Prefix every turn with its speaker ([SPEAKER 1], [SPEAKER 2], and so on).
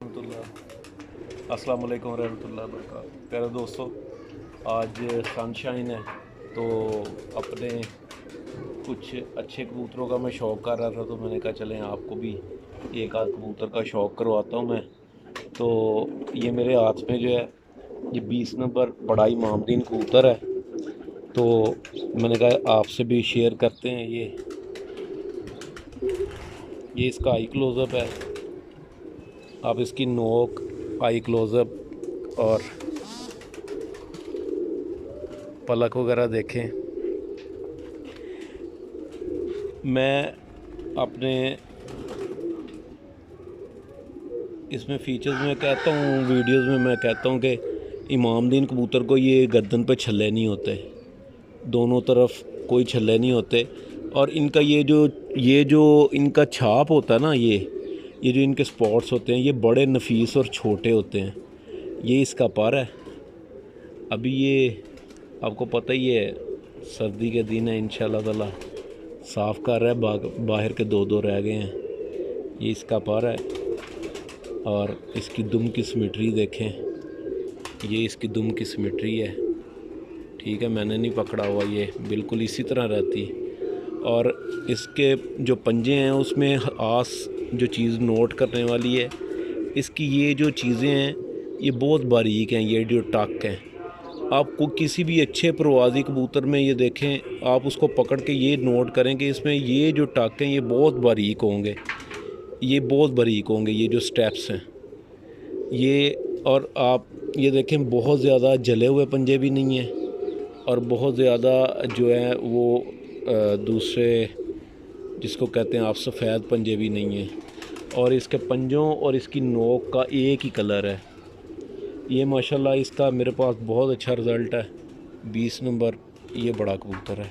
[SPEAKER 1] अस्सलाम वालेकुम रहमतुल्लाहि वबरकातुहू। प्यारे दोस्तों, आज सनशाइन है तो अपने कुछ अच्छे कबूतरों का मैं शौक़ कर रहा था, तो मैंने कहा चलें आपको भी एक आध कबूतर का शौक़ करवाता हूँ मैं। तो ये मेरे हाथ में जो है ये 20 नंबर बड़ा इमामदीन कबूतर है, तो मैंने कहा आपसे भी शेयर करते हैं। ये इसका आई क्लोज़अप है, आप इसकी नोक, आई क्लोज़अप और पलक वगैरह देखें। मैं अपने इसमें फ़ीचर्स में कहता हूँ, वीडियोस में मैं कहता हूँ कि इमामदीन कबूतर को ये गर्दन पे छल्ले नहीं होते, दोनों तरफ कोई छल्ले नहीं होते। और इनका ये जो इनका छाप होता है ना, ये जो इनके स्पॉट्स होते हैं, ये बड़े नफीस और छोटे होते हैं। ये इसका पर है। अभी ये आपको पता ही है, सर्दी के दिन है, इंशाल्लाह ताला साफ़ कर रहा है, बाहर के दो रह गए हैं। ये इसका पर है और इसकी दुम की सिमेट्री देखें, ये इसकी दुम की सिमेट्री है। ठीक है, मैंने नहीं पकड़ा हुआ, ये बिल्कुल इसी तरह रहती। और इसके जो पंजे हैं उसमें आस जो चीज़ नोट करने वाली है, इसकी ये जो चीज़ें हैं ये बहुत बारीक हैं। ये जो टक हैं, आपको किसी भी अच्छे प्रवासी कबूतर में ये देखें, आप उसको पकड़ के ये नोट करें कि इसमें ये जो टक हैं ये बहुत बारीक होंगे, ये बहुत बारीक होंगे, ये जो स्टेप्स हैं ये। और आप ये देखें, बहुत ज़्यादा जले हुए पंजे भी नहीं हैं और बहुत ज़्यादा जो है वो दूसरे जिसको कहते हैं आप सफ़ेद पंजे भी नहीं हैं। और इसके पंजों और इसकी नोक का एक ही कलर है। ये माशाल्लाह इसका मेरे पास बहुत अच्छा रिज़ल्ट है। 20 नंबर ये बड़ा कबूतर है।